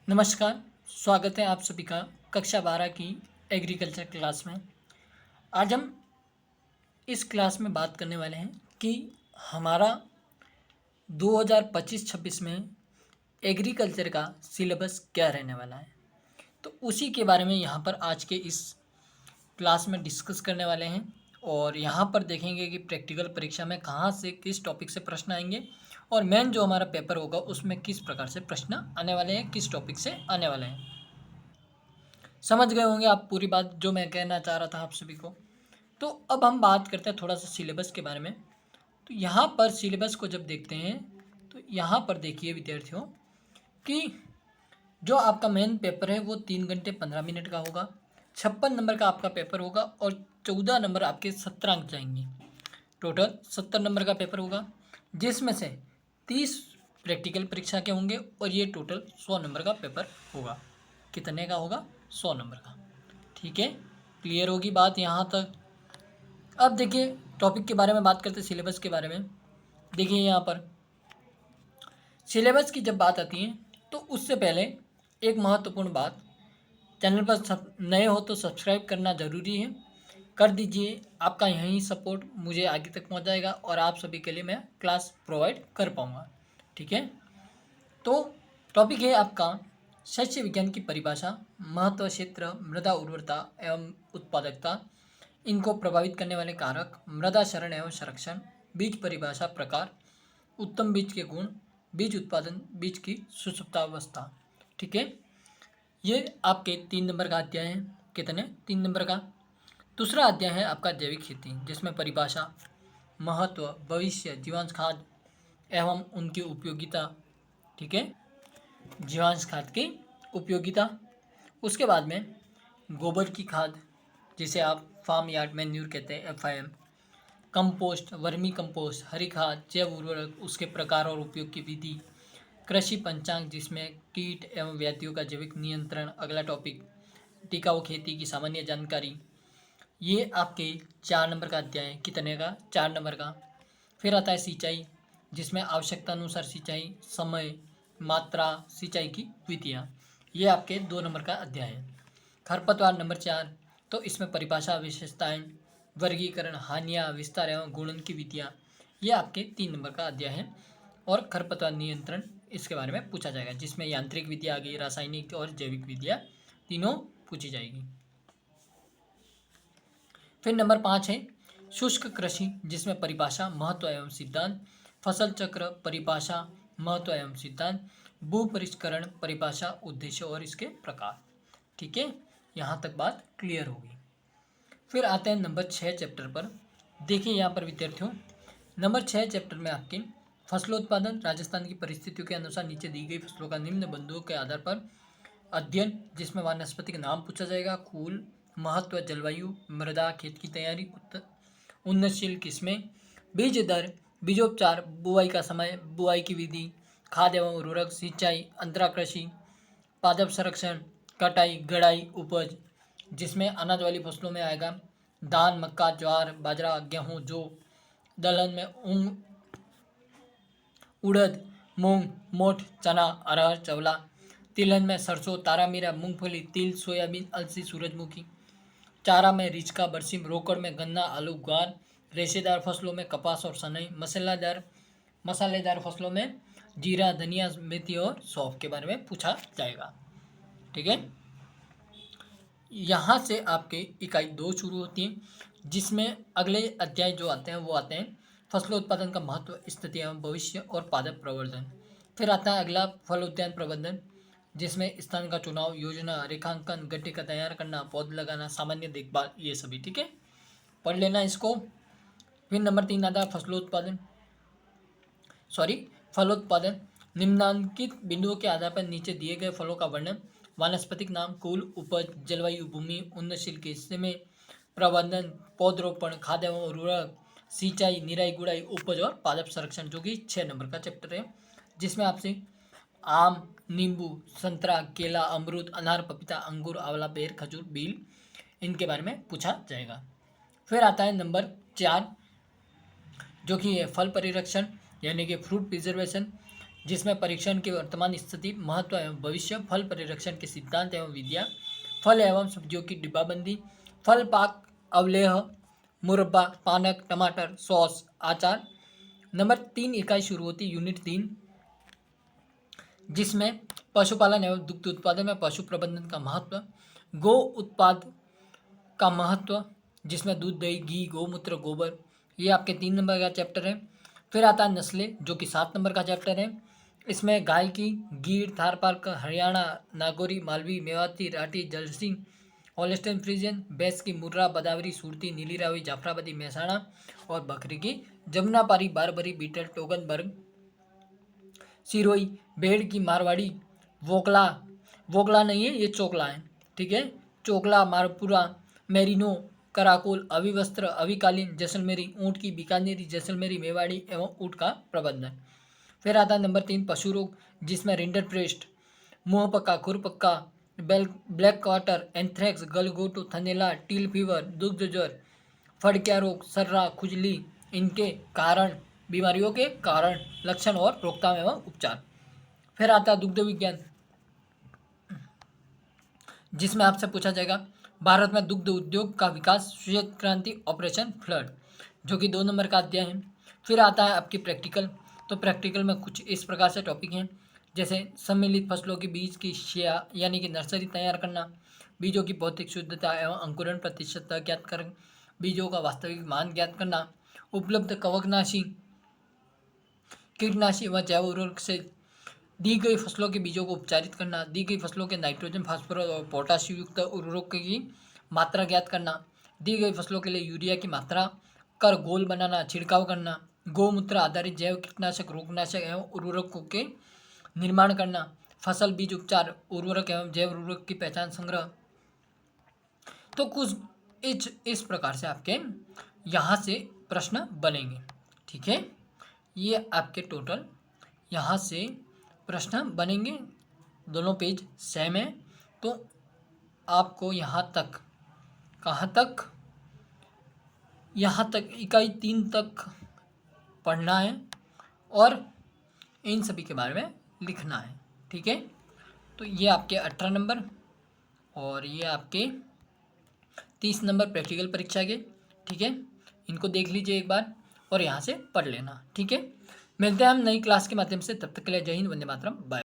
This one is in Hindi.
नमस्कार। स्वागत है आप सभी का कक्षा 12 की एग्रीकल्चर क्लास में। आज हम इस क्लास में बात करने वाले हैं कि हमारा 2025-26 में एग्रीकल्चर का सिलेबस क्या रहने वाला है। तो उसी के बारे में यहाँ पर आज के इस क्लास में डिस्कस करने वाले हैं और यहाँ पर देखेंगे कि प्रैक्टिकल परीक्षा में कहाँ से किस टॉपिक से प्रश्न आएंगे और मेन जो हमारा पेपर होगा उसमें किस प्रकार से प्रश्न आने वाले हैं, किस टॉपिक से आने वाले हैं। समझ गए होंगे आप पूरी बात जो मैं कहना चाह रहा था आप सभी को। तो अब हम बात करते हैं थोड़ा सा सिलेबस के बारे में। तो यहाँ पर सिलेबस को जब देखते हैं तो यहाँ पर देखिए विद्यार्थियों कि जो आपका मेन पेपर है वो 3 घंटे 15 मिनट का होगा। 56 नंबर का आपका पेपर होगा और 14 नंबर आपके 17 अंक जाएंगे। टोटल 70 नंबर का पेपर होगा, जिसमें से 30 प्रैक्टिकल परीक्षा के होंगे और ये टोटल 100 नंबर का पेपर होगा। कितने का होगा? 100 नंबर का। ठीक है, क्लियर होगी बात यहाँ तक। अब देखिए टॉपिक के बारे में बात करते हैं, सिलेबस के बारे में। देखिए यहाँ पर सिलेबस की जब बात आती है तो उससे पहले एक महत्वपूर्ण बात, चैनल पर नए हो तो सब्सक्राइब करना ज़रूरी है, कर दीजिए। आपका यही सपोर्ट मुझे आगे तक पहुंचाएगा और आप सभी के लिए मैं क्लास प्रोवाइड कर पाऊंगा। ठीक है, तो टॉपिक है आपका शस्य विज्ञान की परिभाषा, महत्व क्षेत्र, मृदा उर्वरता एवं उत्पादकता, इनको प्रभावित करने वाले कारक, मृदा क्षरण एवं संरक्षण, बीज परिभाषा प्रकार, उत्तम बीज के गुण, बीज उत्पादन, बीज की सुसुप्तावस्था। ठीक है, ये आपके 3 नंबर का अध्याय है। कितने? 3 नंबर का। दूसरा अध्याय है आपका जैविक खेती, जिसमें परिभाषा, महत्व, भविष्य, जीवांश खाद एवं उनकी उपयोगिता। ठीक है, जीवांश खाद की उपयोगिता। उसके बाद में गोबर की खाद, जिसे आप फार्म यार्ड मैन्यूर कहते हैं, FIM, कंपोस्ट, वर्मी कंपोस्ट, हरी खाद, जैव उर्वरक, उसके प्रकार और उपयोग की विधि, कृषि पंचांग, जिसमें कीट एवं व्याधियों का जैविक नियंत्रण। अगला टॉपिक टिकाऊ खेती की सामान्य जानकारी। ये आपके 4 नंबर का अध्याय है। कितने का? 4 नंबर का। फिर आता है सिंचाई, जिसमें आवश्यकता अनुसार सिंचाई, समय, मात्रा, सिंचाई की विधियाँ। ये आपके 2 नंबर का अध्याय है। खरपतवार नंबर 4, तो इसमें परिभाषा, विशेषताएं, वर्गीकरण, हानियाँ, विस्तार एवं गुणन की विधियाँ। ये आपके 3 नंबर का अध्याय है। और खरपतवार नियंत्रण, इसके बारे में पूछा जाएगा, जिसमें यांत्रिक विधियाँ आ गई, रासायनिक और जैविक विधियाँ तीनों पूछी जाएगी। फिर नंबर 5 है शुष्क कृषि, जिसमें परिभाषा, महत्व एवं सिद्धांत, फसल चक्र, परिभाषा, महत्व एवं सिद्धांत, भू परिष्करण, परिभाषा, उद्देश्य और इसके प्रकार। ठीक है, यहाँ तक बात क्लियर होगी। फिर आते हैं नंबर 6 चैप्टर पर। देखिए यहाँ पर विद्यार्थियों, नंबर 6 चैप्टर में आपके फसलोत्पादन, राजस्थान की परिस्थितियों के अनुसार नीचे दी गई फसलों का निम्न बिंदुओं के आधार पर अध्ययन, जिसमें वानस्पतिक नाम पूछा जाएगा, कुल, महत्व, जलवायु, मृदा, खेत की तैयारी, उन्नतशील किस्में, बीज दर, बीजोपचार, बुआई का समय, बुआई की विधि, खाद एवं उर्वरक, सिंचाई, अंतरा कृषि, पादप संरक्षण, कटाई, गड़ाई, उपज, जिसमें अनाज वाली फसलों में आएगा धान, मक्का, ज्वार, बाजरा, गेहूँ, जौ, दलहन में उड़द, मूंग, मोठ, चना, अरहर, चवला, तिलहन में सरसों, तारामीरा, मूंगफली, तिल, सोयाबीन, अलसी, सूरजमुखी, चारा में रिचका, बरसीम, रोकड़ में गन्ना, आलू, ग्वार, रेशेदार फसलों में कपास और सनई, मसालेदार फसलों में जीरा, धनिया, मेथी और सौंफ के बारे में पूछा जाएगा। ठीक है, यहाँ से आपके इकाई 2 शुरू होती है, जिसमें अगले अध्याय जो आते हैं वो आते हैं फसलों उत्पादन का महत्व, स्थिति एवं भविष्य और पादप प्रवर्धन। फिर आता है अगला फल उद्यान प्रबंधन, जिसमें स्थान का चुनाव, योजना, रेखांकन, गड्ढे का तैयार करना, पौध लगाना, सामान्य देखभाल, ये सभी। ठीक है, पढ़ लेना इसको। फिर नंबर 3 आता है फलोत्पादन, निम्नांकित बिंदुओं के आधार पर नीचे दिए गए फलों का वर्णन, वानस्पतिक नाम, कुल, उपज, जलवायु, भूमि, उन्नतशील किस्में, प्रबंधन, पौधरोपण, खाद एवं उर्वरक, सिंचाई, निराई गुड़ाई, उपज और पादप संरक्षण, जो कि 6 नंबर का चैप्टर है, जिसमें आपसे आम, नींबू, संतरा, केला, अमरूद, अनार, पपीता, अंगूर, आंवला, बेर, खजूर, बील, इनके बारे में पूछा जाएगा। फिर आता है नंबर 4, जो कि है फल परिरक्षण, यानी कि फ्रूट प्रिजर्वेशन, जिसमें परीक्षण की वर्तमान स्थिति, महत्व एवं भविष्य, फल परिरक्षण के सिद्धांत एवं विधियाँ, फल एवं सब्जियों की डिब्बाबंदी, फल पाक, अवलेह, मुरब्बा, पानक, टमाटर, सॉस, अचार। नंबर 3 इकाई शुरू होती यूनिट 3, जिसमें पशुपालन एवं दुग्ध उत्पादन में पशु प्रबंधन का महत्व, गो उत्पाद का महत्व, जिसमें दूध, दही, घी, गौमूत्र, गोबर, ये आपके 3 नंबर का चैप्टर है। फिर आता है नस्लें, जो कि 7 नंबर का चैप्टर है। इसमें गाय की Gir, Tharparkar, Haryana, Nagauri, Malvi, Mewati, Rathi, Jersey, Holstein Friesian, भैंस की मुर्रा, बदावरी, सूरती, नीली रावी, जाफराबादी, मेहसाणा, और बकरी की जमुनापारी, बारबरी, बीटल, टोगनबर्ग, सिरोही, भेड़ की मारवाड़ी, वोकला, वोकला नहीं है ये चोकला है, ठीक है, चोकला, मारपुरा, मेरिनो, कराकोल, अविवस्त्र, अविकालीन, जैसलमेरी, ऊँट की बीकानेरी, जैसलमेरी, मेवाड़ी एवं ऊँट का प्रबंधन। फिर आता है नंबर 3 पशु रोग, जिसमें रिंडरपेस्ट, मुंह पक्का, खुर पक्का, ब्लैक वाटर, एंथ्रेक्स, गलघोटू, थनैला, टील फीवर, दुग्ध ज्वर, फड़किया रोग, सर्रा, खुजली, इनके कारण, बीमारियों के कारण, लक्षण और रोकथाम एवं उपचार। फिर आता है दुग्ध विज्ञान, जिसमें आपसे पूछा जाएगा भारत में दुग्ध उद्योग का विकास, श्वेत क्रांति, ऑपरेशन फ्लड, जो कि 2 नंबर का अध्याय है। फिर आता है आपकी प्रैक्टिकल, तो प्रैक्टिकल में कुछ इस प्रकार से टॉपिक हैं, जैसे सम्मिलित फसलों के बीज की शिया यानी कि नर्सरी तैयार करना, बीजों की भौतिक शुद्धता एवं अंकुरण प्रतिशतता ज्ञात कर, बीजों का वास्तविक मान ज्ञात करना, उपलब्ध कवकनाशी, कीटनाशी व जैव उर्वरक से दी गई फसलों के बीजों को उपचारित करना, दी गई फसलों के नाइट्रोजन, फास्फोरस और पोटाशियम युक्त उर्वरकों की मात्रा ज्ञात करना, दी गई फसलों के लिए यूरिया की मात्रा कर घोल बनाना, छिड़काव करना, गौमूत्र आधारित जैव कीटनाशक, रोगनाशक एवं उर्वरकों के निर्माण करना, फसल बीज उपचार, उर्वरक एवं जैव उर्वरक की पहचान, संग्रह। तो कुछ इस प्रकार से आपके यहाँ से प्रश्न बनेंगे, ठीक है, ये आपके टोटल यहाँ से प्रश्न बनेंगे, दोनों पेज सेम है। तो आपको यहाँ तक, कहाँ तक, यहाँ तक इकाई 3 तक पढ़ना है और इन सभी के बारे में लिखना है, ठीक है। तो ये आपके 18 नंबर और ये आपके 30 नंबर प्रैक्टिकल परीक्षा के, ठीक है, इनको देख लीजिए एक बार और यहाँ से पढ़ लेना, ठीक है। मिलते हैं हम नई क्लास के माध्यम से, तब तक के लिए जय हिंद, वंदे मातरम, बाय।